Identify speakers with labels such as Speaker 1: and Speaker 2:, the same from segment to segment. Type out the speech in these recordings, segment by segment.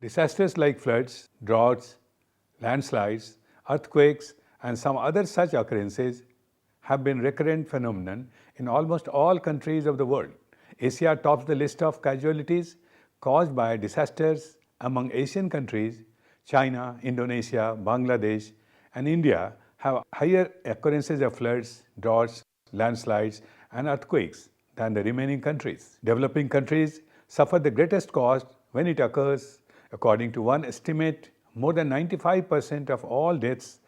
Speaker 1: Disasters like floods, droughts, landslides, earthquakes, and some other such occurrences have been recurrent phenomenon in almost all countries of the world. Asia tops the list of casualties caused by disasters among Asian countries. China, Indonesia, Bangladesh, and India have higher occurrences of floods, droughts, landslides, and earthquakes than the remaining countries. Developing countries suffer the greatest cost when it occurs. According to one estimate, more than 95% of all deaths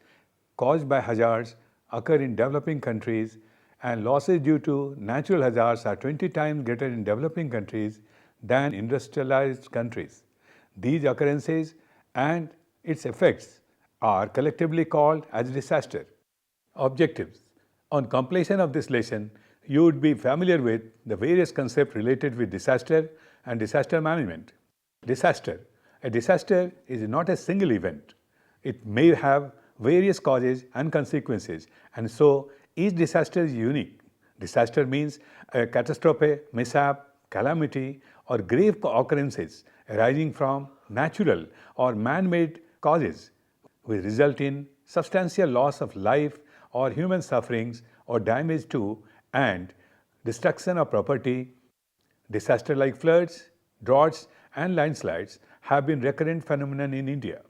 Speaker 1: caused by hazards occur in developing countries, and losses due to natural hazards are 20 times greater in developing countries than industrialized countries. These occurrences and its effects are collectively called as disaster. Objectives. On completion of this lesson, you would be familiar with the various concepts related with disaster and disaster management. Disaster. A disaster is not a single event. It may have various causes and consequences, and so each disaster is unique. Disaster means a catastrophe, mishap, calamity, or grave occurrences arising from natural or man-made causes will result in substantial loss of life or human sufferings or damage to and destruction of property. Disasters like floods, droughts, and landslides have been recurrent phenomenon in India.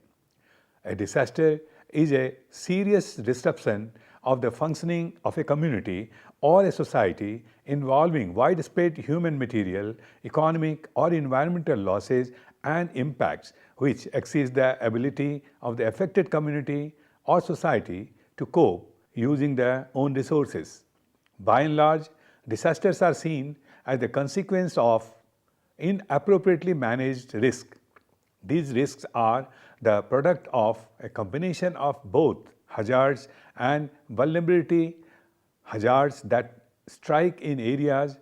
Speaker 1: A disaster is a serious disruption of the functioning of a community or a society involving widespread human, material, economic, or environmental losses and impacts which exceeds the ability of the affected community or society to cope using their own resources. By and large, disasters are seen as the consequence of inappropriately managed risk. These risks are the product of a combination of both hazards and vulnerability. Hazards that strike in areas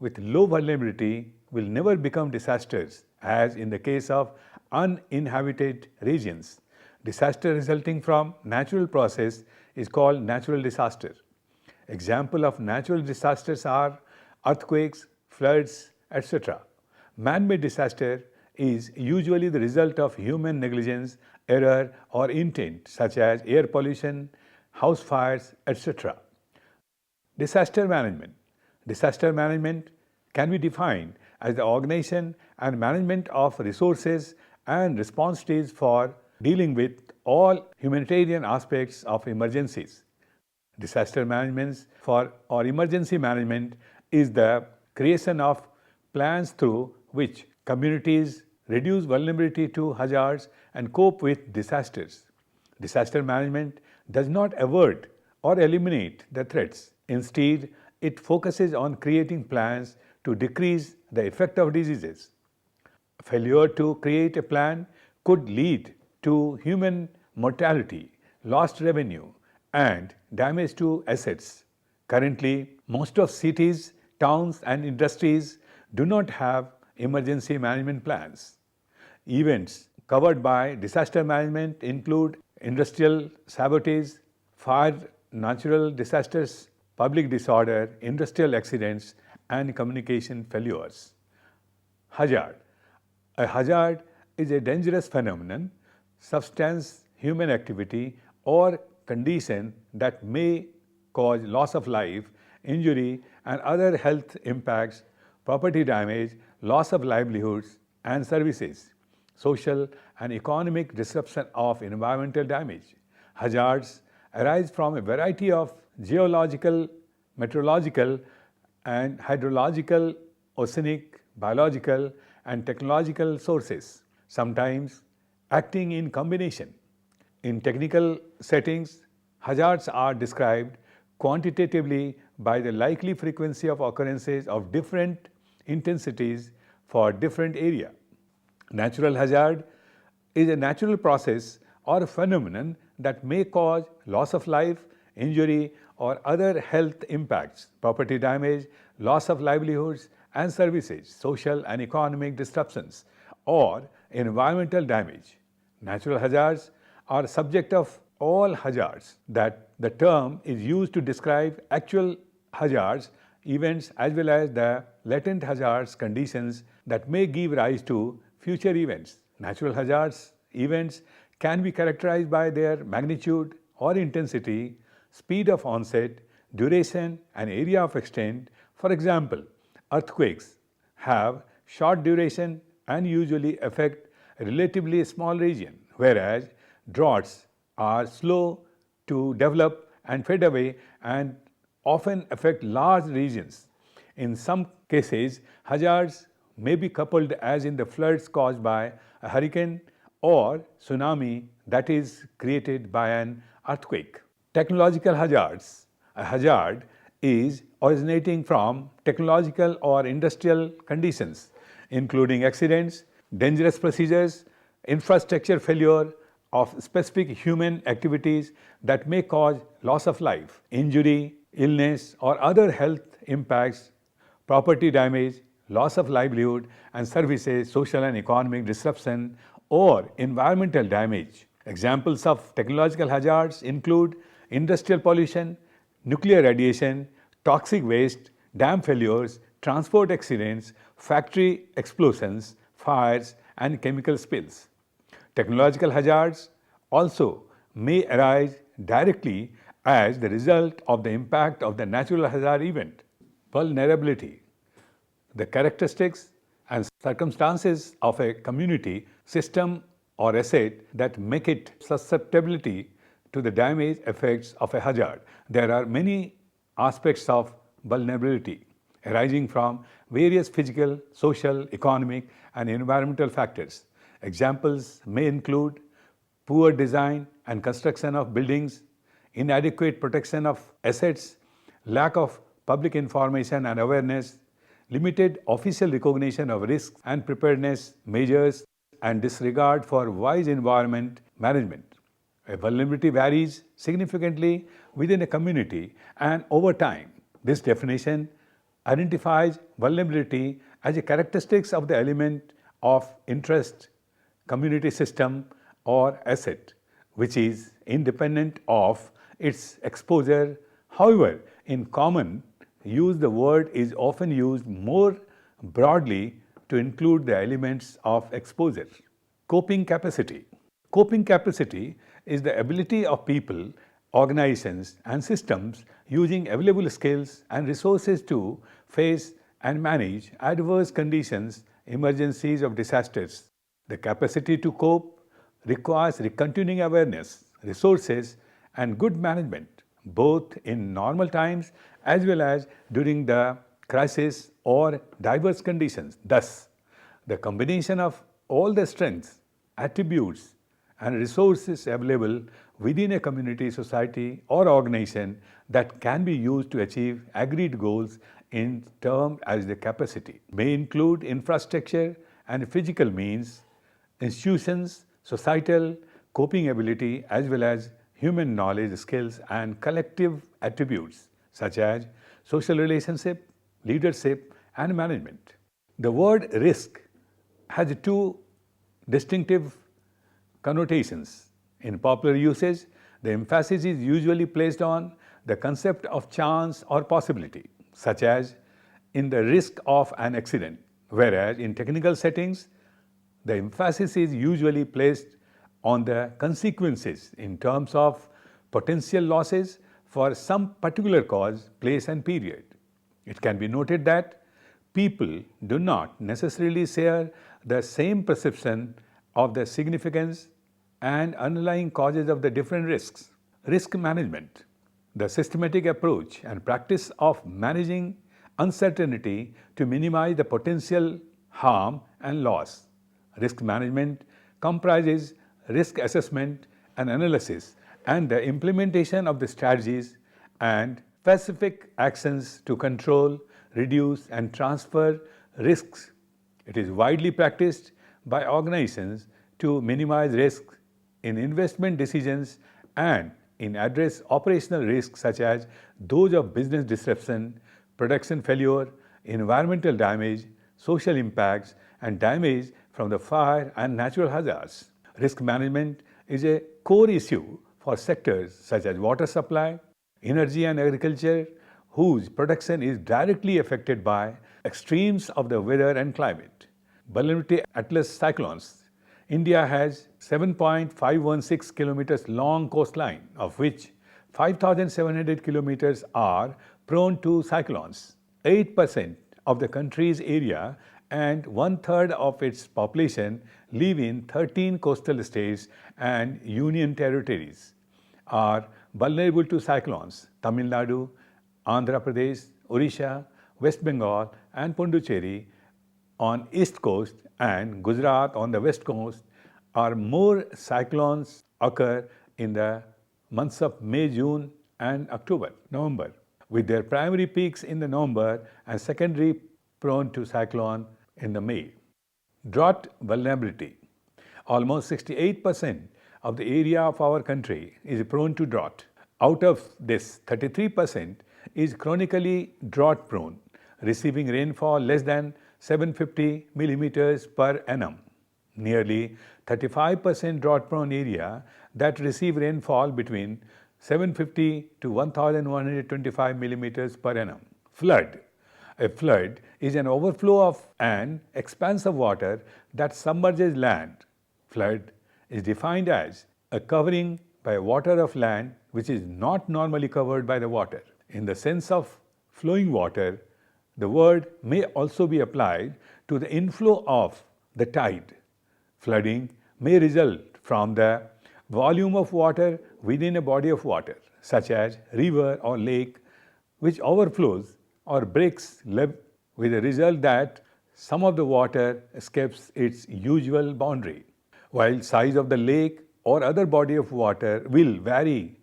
Speaker 1: with low vulnerability will never become disasters, as in the case of uninhabited regions. Disaster resulting from natural process is called natural disaster. Examples of natural disasters are earthquakes, floods, etc. Man-made disaster is usually the result of human negligence, error, or intent, such as air pollution, house fires, etc. Disaster management. Disaster management can be defined as the organization and management of resources and response teams for dealing with all humanitarian aspects of emergencies. Disaster management or emergency management is the creation of plans through which communities reduce vulnerability to hazards and cope with disasters. Disaster management does not avert or eliminate the threats. Instead, it focuses on creating plans to decrease the effect of diseases. Failure to create a plan could lead to human mortality, lost revenue, and damage to assets. Currently, most of cities, towns, and industries do not have emergency management plans. Events covered by disaster management include industrial sabotage, fire, natural disasters, public disorder, industrial accidents, and communication failures. Hazard. A hazard is a dangerous phenomenon, substance, human activity, or condition that may cause loss of life, injury, and other health impacts, property damage, loss of livelihoods and services, social and economic disruption of environmental damage. Hazards arise from a variety of geological, meteorological, and hydrological, oceanic, biological, and technological sources, sometimes acting in combination. In technical settings, hazards are described quantitatively by the likely frequency of occurrences of different intensities for different area. Natural hazard is a natural process or phenomenon that may cause loss of life, injury, or other health impacts, property damage, loss of livelihoods and services, social and economic disruptions, or environmental damage. Natural hazards are subject of all hazards. That the term is used to describe actual hazards, events, as well as the latent hazards conditions that may give rise to future events. Natural hazards events can be characterized by their magnitude or intensity, speed of onset, duration, and area of extent. For example, earthquakes have short duration and usually affect a relatively small region, whereas droughts are slow to develop and fade away and often affect large regions. In some cases, hazards may be coupled, as in the floods caused by a hurricane or tsunami that is created by an earthquake. Technological hazards. A hazard is originating from technological or industrial conditions, including accidents, dangerous procedures, infrastructure failure of specific human activities that may cause loss of life, injury, illness, or other health impacts, property damage, loss of livelihood and services, social and economic disruption, or environmental damage. Examples of technological hazards include industrial pollution, nuclear radiation, toxic waste, dam failures, transport accidents, factory explosions, fires, and chemical spills. Technological hazards also may arise directly as the result of the impact of the natural hazard event. Vulnerability. The characteristics and circumstances of a community, system, or asset that make it susceptibility to the damage effects of a hazard. There are many aspects of vulnerability arising from various physical, social, economic, and environmental factors. Examples may include poor design and construction of buildings, inadequate protection of assets, lack of public information and awareness, limited official recognition of risks and preparedness measures, and disregard for wise environment management. A vulnerability varies significantly within a community and over time. This definition identifies vulnerability as a characteristic of the element of interest, community system, or asset, which is independent of its exposure. However, in common use, the word is often used more broadly to include the elements of exposure. Coping capacity. Coping capacity is the ability of people, organizations, and systems using available skills and resources to face and manage adverse conditions, emergencies, or disasters. The capacity to cope requires continuing awareness, resources, and good management, both in normal times as well as during the crisis or diverse conditions. Thus, the combination of all the strengths, attributes, and resources available within a community, society, or organization that can be used to achieve agreed goals in terms as the capacity may include infrastructure and physical means, institutions, societal coping ability, as well as human knowledge, skills, and collective attributes such as social relationship, leadership, and management. The word risk has two distinctive connotations. In popular usage, the emphasis is usually placed on the concept of chance or possibility, such as in the risk of an accident, whereas in technical settings, the emphasis is usually placed on the consequences in terms of potential losses for some particular cause, place, and period. It can be noted that people do not necessarily share the same perception of the significance and underlying causes of the different risks. Risk management, the systematic approach and practice of managing uncertainty to minimize the potential harm and loss. Risk management comprises risk assessment and analysis and the implementation of the strategies and specific actions to control, reduce, and transfer risks. It is widely practiced by organizations to minimize risks in investment decisions and in address operational risks such as those of business disruption, production failure, environmental damage, social impacts, and damage from the fire and natural hazards. Risk management is a core issue for sectors such as water supply, energy, and agriculture, whose production is directly affected by extremes of the weather and climate. Vulnerability atlas cyclones India has 7.516 kilometers long coastline, of which 5,700 kilometers are prone to cyclones. 8% of the country's area and one-third of its population live in 13 coastal states and union territories are vulnerable to cyclones. Tamil Nadu, Andhra Pradesh, Odisha, West Bengal and Pondicherry on east coast and Gujarat on the west coast are more cyclones occur in the months of May, June and November, with their primary peaks in the November and secondary prone to cyclone in the May. Drought vulnerability. Almost 68% of the area of our country is prone to drought. Out of this, 33% is chronically drought prone, receiving rainfall less than 750 millimeters per annum. Nearly 35% drought prone area that receive rainfall between 750 to 1125 millimeters per annum. Flood. A flood is an overflow of an expanse of water that submerges land. Flood is defined as a covering by water of land which is not normally covered by the water. In the sense of flowing water, the word may also be applied to the inflow of the tide. Flooding may result from the volume of water within a body of water, such as river or lake, which overflows or breaks with the result that some of the water escapes its usual boundary. While size of the lake or other body of water will vary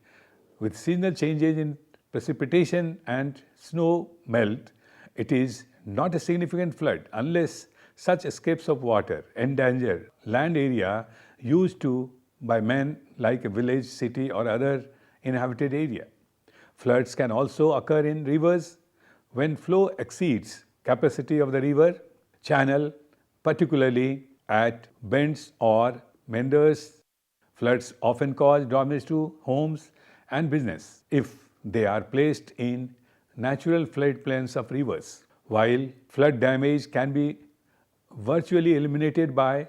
Speaker 1: with seasonal changes in precipitation and snow melt, it is not a significant flood unless such escapes of water endanger land area used to by men like a village, city or other inhabited area. Floods can also occur in rivers when flow exceeds capacity of the river channel, particularly at bends or meanders. Floods often cause damage to homes and business if they are placed in natural floodplains of rivers. While flood damage can be virtually eliminated by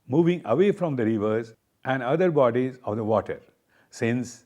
Speaker 1: moving away from the rivers and other bodies of the water, since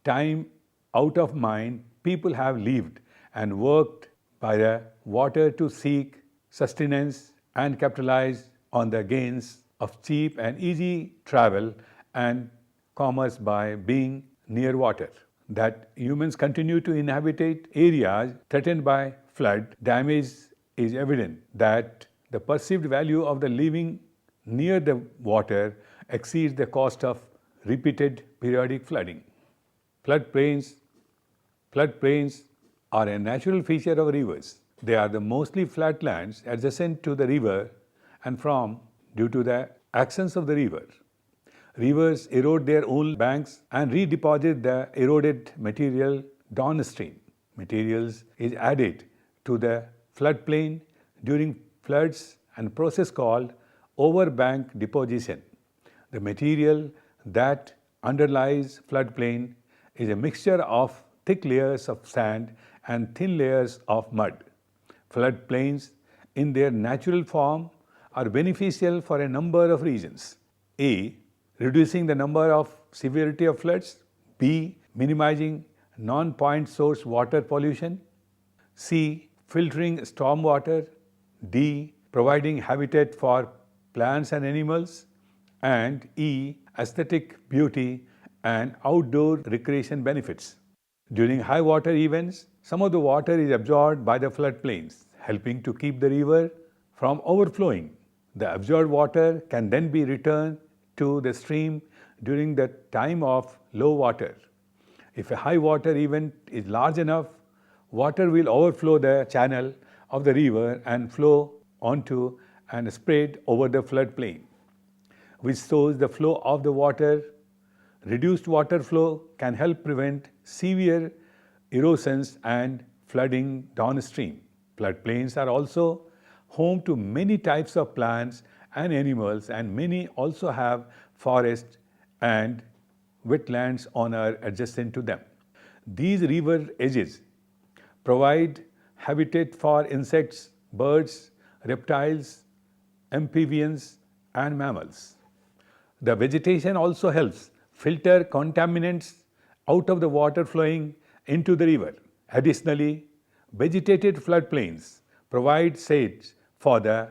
Speaker 1: time out of mind, people have lived and worked by the water to seek sustenance and capitalize on the gains of cheap and easy travel and commerce by being near water. That humans continue to inhabit areas threatened by flood damage is evident that the perceived value of the living near the water exceeds the cost of repeated periodic flooding. Floodplains are a natural feature of rivers. They are the mostly flat lands adjacent to the river and from due to the actions of the river. Rivers erode their own banks and redeposit the eroded material downstream. Materials is added to the floodplain during floods and process called overbank deposition. The material that underlies floodplain is a mixture of thick layers of sand and thin layers of mud. Floodplains in their natural form are beneficial for a number of reasons. A. Reducing the number of severity of floods. B. Minimizing non-point source water pollution. C. Filtering stormwater. D. Providing habitat for plants and animals. And E. Aesthetic beauty and outdoor recreation benefits. During high water events, some of the water is absorbed by the floodplains, helping to keep the river from overflowing. The absorbed water can then be returned to the stream during the time of low water. If a high water event is large enough, water will overflow the channel of the river and flow onto and spread over the floodplain, which shows the flow of the water. Reduced water flow can help prevent severe erosions and flooding downstream. Floodplains are also home to many types of plants and animals, and many also have forests and wetlands on or adjacent to them. These river edges provide habitat for insects, birds, reptiles, amphibians and mammals. The vegetation also helps filter contaminants out of the water flowing into the river. Additionally, vegetated floodplains provide shade for the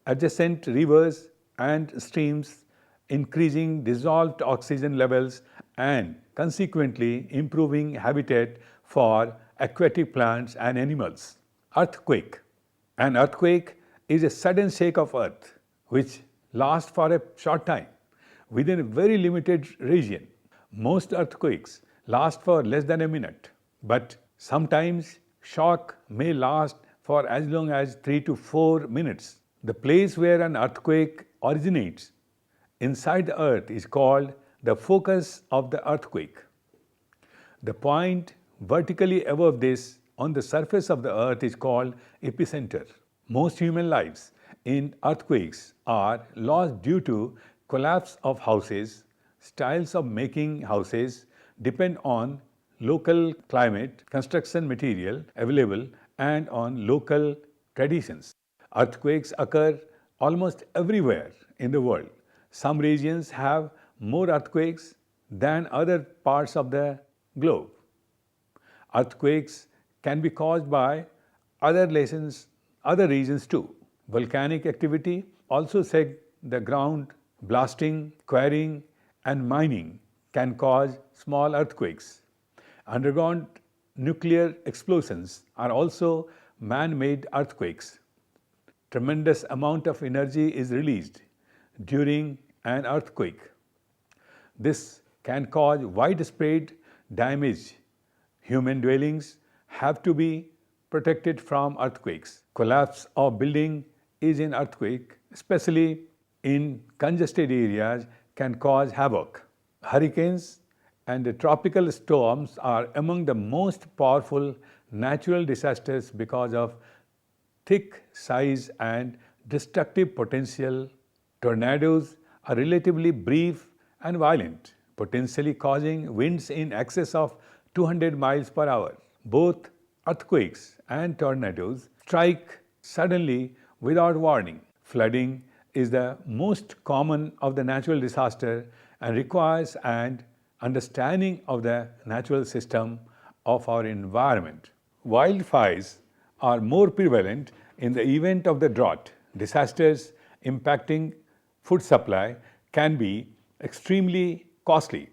Speaker 1: adjacent rivers and streams, increasing dissolved oxygen levels and consequently improving habitat for aquatic plants and animals. Earthquake. An earthquake is a sudden shake of earth which lasts for a short time within a very limited region. Most earthquakes last for less than a minute, but sometimes shock may last for as long as 3 to 4 minutes. The place where an earthquake originates inside the earth is called the focus of the earthquake. The point vertically above this on the surface of the earth is called epicenter. Most human lives in earthquakes are lost due to collapse of houses. Styles of making houses depend on local climate, construction material available, and on local traditions. Earthquakes occur almost everywhere in the world. Some regions have more earthquakes than other parts of the globe. Earthquakes can be caused by other reasons too. Volcanic activity also shake the ground. Blasting, quarrying, and mining can cause small earthquakes. Underground nuclear explosions are also man-made earthquakes. Tremendous amount of energy is released during an earthquake. This can cause widespread damage. Human dwellings have to be protected from earthquakes. Collapse of building is an earthquake, especially in congested areas, can cause havoc. Hurricanes and the tropical storms are among the most powerful natural disasters because of thick size and destructive potential. Tornadoes are relatively brief and violent, potentially causing winds in excess of 200 miles per hour. Both earthquakes and tornadoes strike suddenly without warning. Flooding is the most common of the natural disaster and requires an understanding of the natural system of our environment. Wildfires are more prevalent in the event of the drought. Disasters impacting food supply can be extremely costly.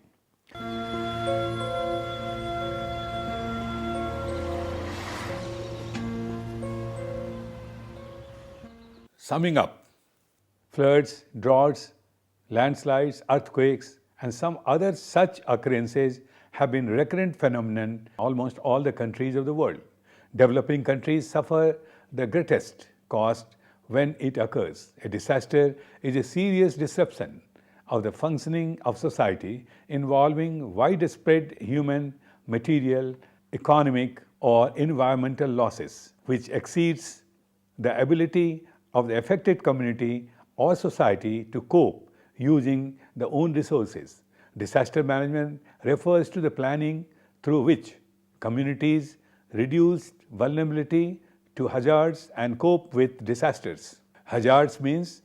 Speaker 1: Summing up, floods, droughts, landslides, earthquakes, and some other such occurrences have been recurrent phenomenon in almost all the countries of the world. Developing countries suffer the greatest cost when it occurs. A disaster is a serious disruption of the functioning of society involving widespread human, material, economic, or environmental losses, which exceeds the ability of the affected community or society to cope using their own resources. Disaster management refers to the planning through which communities reduce vulnerability to hazards and cope with disasters. Hazards means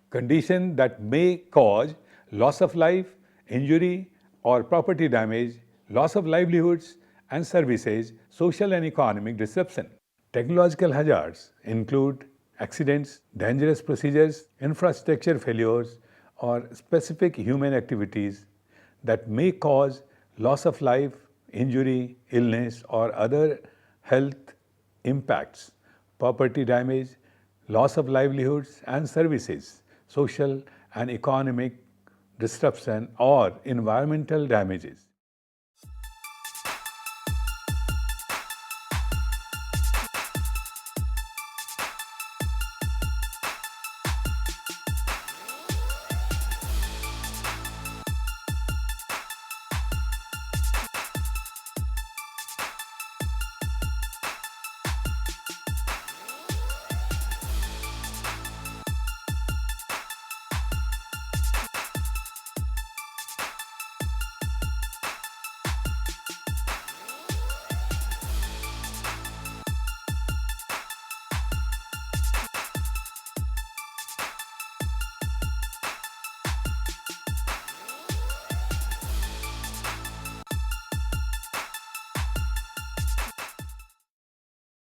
Speaker 1: condition that may cause loss of life, injury, or property damage, loss of livelihoods and services, social and economic disruption. Technological hazards include accidents, dangerous procedures, infrastructure failures, or specific human activities that may cause loss of life, injury, illness, or other health impacts, property damage, loss of livelihoods and services, social and economic disruption, or environmental damages.